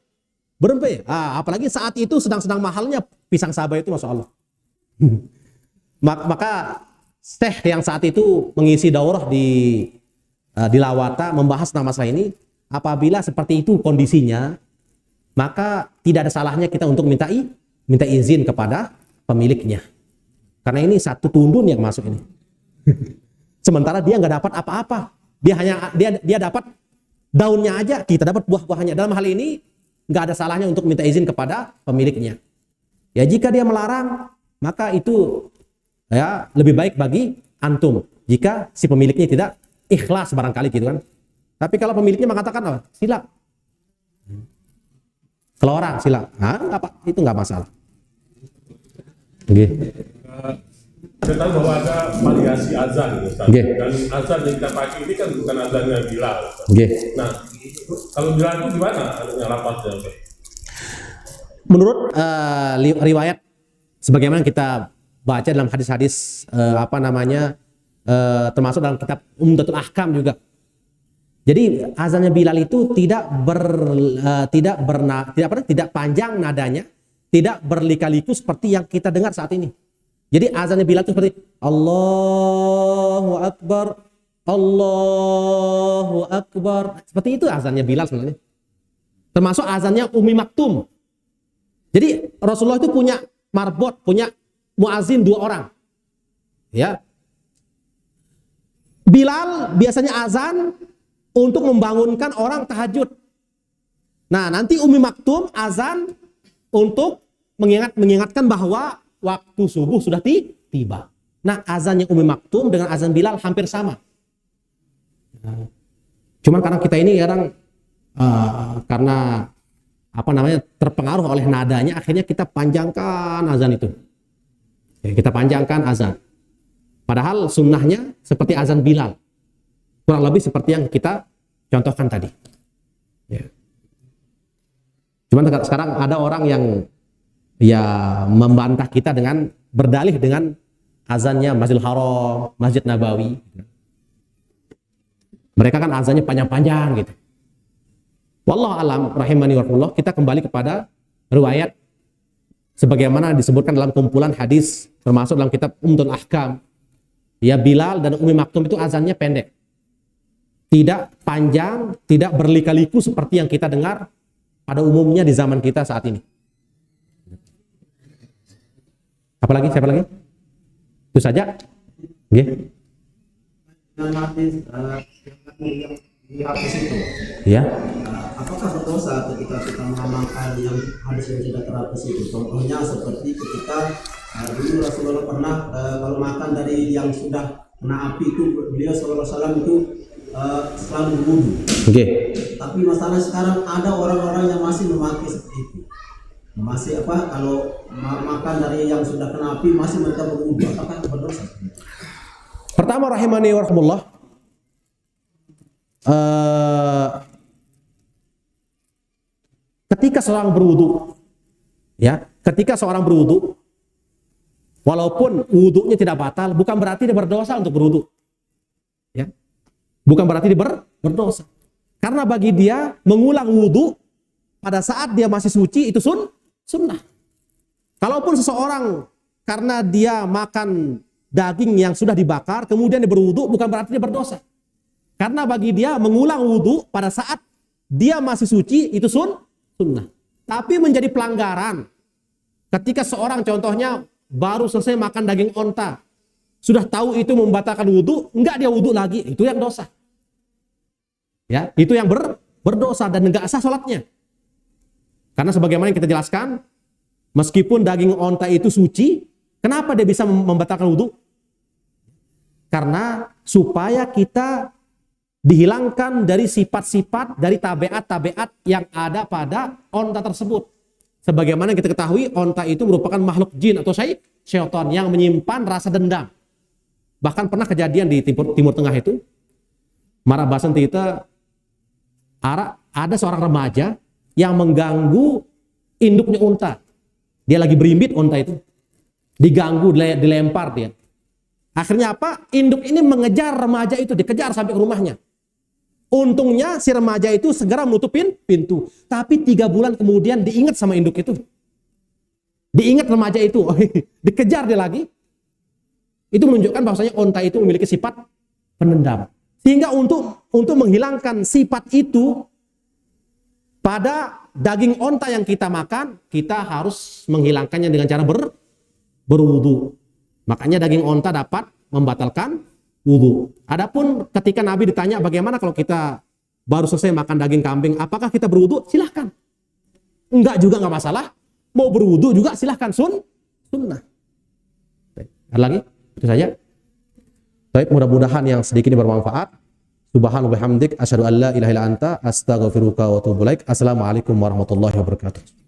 Berempe. Apalagi saat itu sedang-sedang mahalnya pisang Sabah itu, masya Allah. Maka Syekh yang saat itu mengisi daurah di Lawata membahas tentang masalah ini. Apabila seperti itu kondisinya, maka tidak ada salahnya kita untuk minta izin kepada pemiliknya. Karena ini satu tundun yang masuk ini. Sementara dia nggak dapat apa-apa. Dia dapat daunnya aja, kita dapat buah-buahnya. Dalam hal ini nggak ada salahnya untuk minta izin kepada pemiliknya. Ya jika dia melarang, maka itu ya lebih baik bagi antum. Jika si pemiliknya tidak ikhlas barangkali gitu kan. Tapi kalau pemiliknya mengatakan, sila. Kalau orang sila, itu nggak masalah. Okay. Saya tahu bahwa ada variasi azan, Ustaz. Okay. Dan azan yang kita pakai ini kan bukan azannya Bilal. Okay. Nah, kalau Bilal itu gimana adanya lapasnya? Menurut riwayat, sebagaimana kita baca dalam hadis-hadis termasuk dalam kitab Umdatul Ahkam juga. Jadi azannya Bilal itu tidak panjang nadanya, tidak berlika-liku seperti yang kita dengar saat ini. Jadi azannya Bilal itu seperti Allahu Akbar, Allahu Akbar. Seperti itu azannya Bilal sebenarnya. Termasuk azannya Ummi Maktum. Jadi Rasulullah itu punya marbot, punya muazin 2 orang. Ya. Bilal biasanya azan untuk membangunkan orang tahajud. Nah, nanti Ummi Maktum azan untuk mengingatkan bahwa waktu subuh sudah tiba. Nah, azannya Ummi Maktum dengan azan Bilal hampir sama. Cuman karena kita ini karena terpengaruh oleh nadanya, akhirnya kita panjangkan azan itu. Ya, kita panjangkan azan. Padahal sunnahnya seperti azan Bilal. Kurang lebih seperti yang kita contohkan tadi. Ya. Cuman sekarang ada orang yang membantah kita dengan berdalih dengan azannya Masjidil Haram, Masjid Nabawi. Mereka kan azannya panjang-panjang gitu. Wallahu alam rahimani warahmatullah, kita kembali kepada riwayat sebagaimana disebutkan dalam kumpulan hadis termasuk dalam kitab Umdatul Ahkam. Ya, Bilal dan Ummi Maktum itu azannya pendek. Tidak panjang, tidak berlika-liku seperti yang kita dengar pada umumnya di zaman kita saat ini. Apalagi? Siapa lagi? Itu saja. Nggih. Di hadis itu, Ya. apakah berdosa ketika kita mengamalkan yang hadis yang sudah terhapus itu? Contohnya seperti ketika dulu Rasulullah pernah kalau makan dari yang sudah kena api itu, beliau SAW itu selalu berwudu. Oke. Tapi masalah sekarang ada orang-orang yang masih memakai seperti itu. Masih kalau makan dari yang sudah kena api masih mereka berwudu, apakah berdosa? Pertama rahimani warahmatullah, ketika seorang berwudu, walaupun wudunya tidak batal, bukan berarti dia berdosa untuk berwudu. Ya. Bukan berarti dia berdosa. Karena bagi dia mengulang wudu pada saat dia masih suci itu sunnah. Kalaupun seseorang karena dia makan daging yang sudah dibakar kemudian dia berwudu, bukan berarti dia berdosa. Karena bagi dia mengulang wudu pada saat dia masih suci itu sunnah. Tapi menjadi pelanggaran ketika seorang contohnya baru selesai makan daging onta, sudah tahu itu membatalkan wudu, enggak dia wudu lagi, itu yang dosa. Ya, itu yang berdosa dan enggak sah sholatnya. Karena sebagaimana yang kita jelaskan, meskipun daging onta itu suci, kenapa dia bisa membatalkan wudu? Karena supaya kita dihilangkan dari sifat-sifat, dari tabiat-tabiat yang ada pada onta tersebut. Sebagaimana kita ketahui, onta itu merupakan makhluk jin atau syaitan yang menyimpan rasa dendam. Bahkan pernah kejadian di Timur Tengah itu, Marabasan kita ada seorang remaja yang mengganggu induknya unta. Dia lagi berimbit unta itu, diganggu, dilempar dia. Akhirnya apa? Induk ini mengejar remaja itu, dikejar sampai ke rumahnya. Untungnya si remaja itu segera menutupin pintu. Tapi 3 bulan kemudian diingat sama induk itu. Diingat remaja itu. Dikejar dia lagi. Itu menunjukkan bahwasanya onta itu memiliki sifat penendam. Sehingga untuk menghilangkan sifat itu pada daging onta yang kita makan, kita harus menghilangkannya dengan cara berwudu. Makanya daging onta dapat membatalkan wudu. Adapun ketika Nabi ditanya bagaimana kalau kita baru selesai makan daging kambing, apakah kita berwudu? Silahkan. Enggak juga enggak masalah. Mau berwudu juga silahkan, sunnah. Ada lagi? Itu saja. Baik, mudah-mudahan yang sedikit ini bermanfaat. Subhanallah wa bihamdik, asyhadu an la ilaha illa anta, astaghfiruka wa atubu ilaik. Assalamualaikum warahmatullahi wabarakatuh.